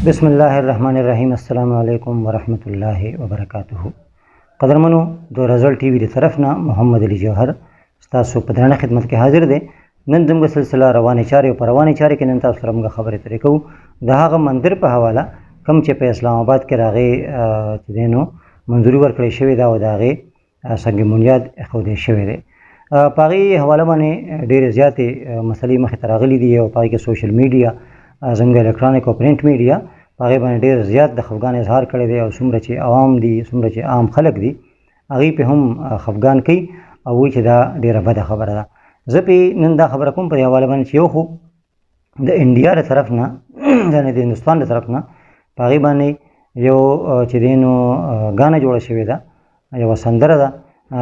بسم الله الرحمن الرحیم. السلام علیکم ورحمۃ الله وبرکاتہ. قدرمنو د رزل ټي وي دی طرف نه محمد علي جوهر تاسو په درنه خدمت کې حاضر دی. نن دغه سلسله رواني چارې او رواني چارې کې نن تاسو سره موږ خبرې ترې کوو د هغه مندر په حواله کوم چې په اسلام آباد کې راغی چې دینو منځوري ورکړې شوې دا او د هغې سنگ بنیاد ایښودی شوی دی. په هغې حواله باندې ډېرې زیاتې مسلې مخې ته راغلي دي او په هغې کې سوشل میډیا زموږ الکترونیک او پرنټ میډیا په هغې باندې ډېر زیات د خفګان اظهار کړی دی او څومره چې عوام دي څومره چې عام خلک دي هغې پې هم خفګان کوي او وایي چې دا ډېره بده خبره ده. زه پې نن دا خبره کوم په دې حواله باندې چې یو خو د انډیا له طرف نه یعنې د هندوستان له طرف نه په هغې باندې یو چې دی نو ګانه جوړه شوې ده، یوه سندره ده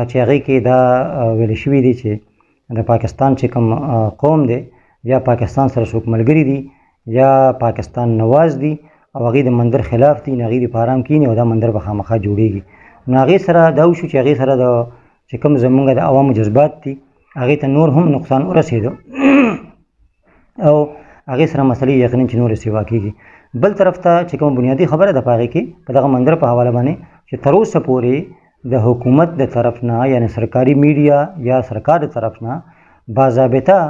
چې هغې کې دا ویل شوي دي چې د پاکستان چې کوم قوم دی یا پاکستان سره څوک ملګري دي یا پاکستان نواز دي او هغې د مندر خلاف دي نو هغې دې په ارام کښېني او دا مندر به خامخا جوړېږي. نو هغې سره دا وشو چې هغې سره د چې کوم زمونږ د عوامو جذبات دي هغې ته نور هم نقصان ورسېدو او هغې سره مسلې یقینا چې نورې سیوا کېږي. بل طرف ته چې کوم بنیادي خبره ده په هغې کې په دغه مندر په حواله باندې چې تر اوسه پورې د حکومت د طرف نه یعنې سرکاري میډیا یا سرکار د طرف نه باضابطه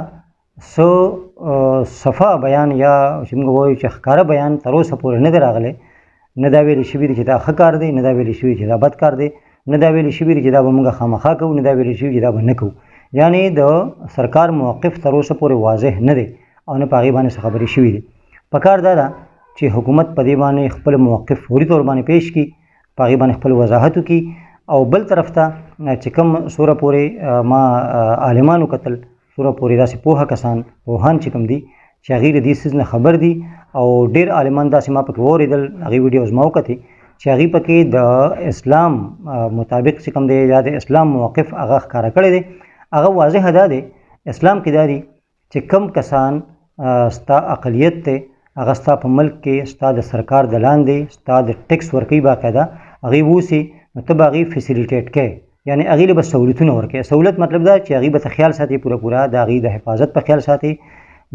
صفا بیان یا چې موږ وایو چې ښکاره بیان تر اوسه پورې نه دی راغلی. نه دا ویلې شوي دي چې دا ښه کار دی، نه دا ویلې شوي چې دا بد کار دی، نه دا ویلې شوي دي چې دا به موږ خامخا کوو، نه دا ویلې شوي چې دا به نه کوو. یعنې د سرکار موقف تر اوسه پورې واضح نه دی او نه په هغې باندې څه خبرې شوي دي. پکار دا ده چې حکومت په دې باندې خپل موقف فوري طور باندې پیش کړي، په هغې باندې خپل وضاحت وکړي. او بل طرف ته چې کوم سوره پورې ما عالمانو کتل سوره پورې داسې پوهه کسان پوهان چې کوم دي چې هغې د دې څیز نه خبر دي او ډېر عالمان داسې ما پکې واورېدل هغې ویډیوز ما وکتې چې هغې پکې د اسلام مطابق چې کوم دی یا د اسلام موقف هغه ښکاره کړی دی. هغه واضحه دا دی اسلام کې دا دي چې کم کسان ستا اقلیت دی هغه ستا په ملک کې ستا د سرکار د لاندې ستا د ټیکس ورکوي باقاعده هغې ووسي نو ته به هغې فیسیلیټیټ کوې یعنې هغې له به سهولتونه ورکوې. سهولت مطلب دا چې هغې به ته خیال ساتي پوره پوره د هغې د حفاظت په خیال ساتي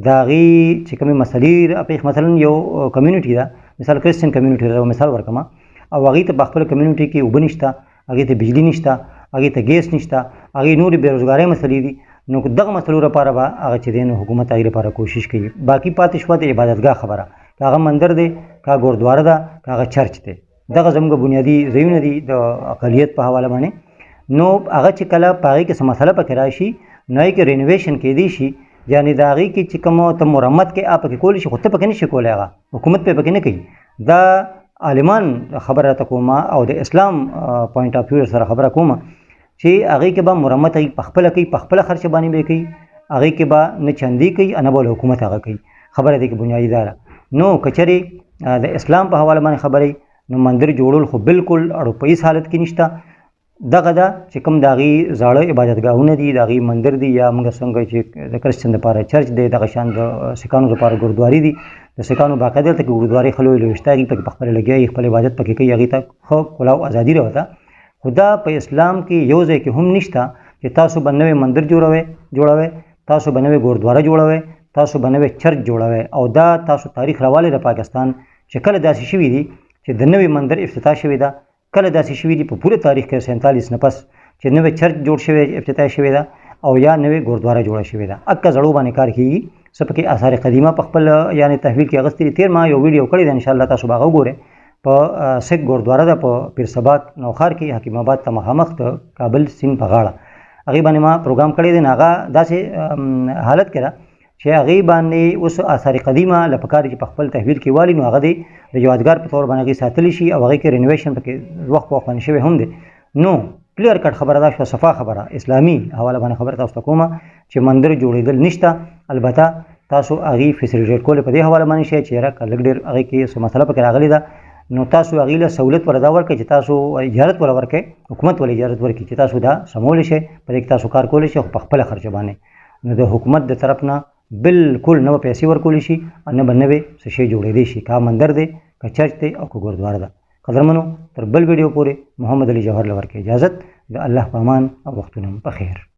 د هغې چې کومې مسلې راپېښ مثلا یو کمیونټي ده مثال کرسچن کمیونټي ده مثال ورکوم او هغې ته په خپله کمیونټي کې اوبه نشته، هغې ته بجلي نشته، هغې ته ګیس نشته، هغې نورې بېروزګارۍ مسلې دي. نو دغه مسلو لپاره به هغه چې دی نو حکومت هغې لپاره کوشش کوي. باقي پاتې شوه د عبادتګاه خبره که هغه مندر دی که هغه ګوردواره ده که هغه چرچ دی دغه زموږ بنیادي ځایونه دي د اقلیت په حواله باندې. نو هغه چې کله په هغې کې څه مسله پکې راشي نو هغې کې رینوویشن کېدی شي یعنې د هغې کې چې کوم ته مرمت کې پکې کولی شي خو ته پکې نه شي کولی هغه حکومت پکې نه کوي. دا عالمان خبره راته کومه او د اسلام پوینټ آف ویو سره خبره کومه چې هغې کې به مرمت هغې پخپله کوي پخپله خرچه باندې به کوي هغې کې به نه چندي کوي نه به حکومت هغه کوي. خبره دې کې بنیادي دا ده. نو که چېرې د اسلام په حواله باندې خبرې نو مندر جوړول خو بالکل اړوپیز حالت کې نشته. دغه ده چې کوم د هغې زاړه عبادتګاهونه دي د هغې مندر دي یا موږ څنګه چې د کرسچن دپاره چرچ دی دغه شان د سکانو دپاره ګردواري دي د سکانو باقاعده دلته کې ګردوارۍ ښه لوی لوی شته هغې پکې پخپله لګیا یي خپل عبادت پکې کوي هغې ته ښه کلا او ازادي راوته. خو دا په اسلام کې یو ځای کې هم نشته چې تاسو به نوی مندر جوړوئ تاسو به نوی ګردواره جوړوئ تاسو به نوی چرچ جوړوئ. او دا تاسو تاریخ راوالی د پاکستان چې کله داسې شوي دي چې د نوی مندر افتتاح شوې ده کله داسې شوي دي په پوره تاریخ کې 47 نه پس چې نوی چرچ جوړ شوی افتتاح شوې ده او یا نوی ګردواره جوړه شوې ده. اکه زړو باندې کار کېږي څه پکې آثار قدیمه په خپل یعنې تحویل کې اخیستې دي. تېر ما یو ویډیو کړی ده انشاءالله تاسو به هغه وګورئ په سک ګردواره ده په پیرسباد نوښار کې حکیم آباد ته مخامخ د کابل سیند په غاړه هغې باندې ما پروګرام کړی دی. نو هغه داسې حالت کې ده چې هغې باندې اوس آثار قدیمه له پکار چې په خپل تحویل کې والي نو هغه دی د یادګار په طور باندې هغې ساتلی شي او هغې کې رینوویشن پکې وخت په وخت باندې شوی هم دی. نو کلیر کټ خبره دا شوه صفا خبره اسلامي حواله باندې خبره تاسو ته کومه چې مندر جوړېدل نشته. البته تاسو هغې فیسیلیټیټ کول په دې حواله باندې شئ چې یاره که لږ ډېر هغې کې څه مسله پکې راغلې ده نو تاسو هغې له سهولت وله دا ورکړئ چې تاسو اجازت وله ورکړئ حکومت وله اجازت ورکړي چې تاسو دا سمولی شئ په دې کې تاسو کار کولی شئ خو په خپله خرچه باندې. نو د حکومت د طرف نه بالکل نه به پیسې ورکولی شي او نه به نوې څه شی جوړېدی شي که مندر دی که چرچ دی او که ګردواره ده. قدرمنو تر بل ویډیو پورې محمد علي جوهر له ورکړئ اجازت د الله په امان او وختونه په خیر.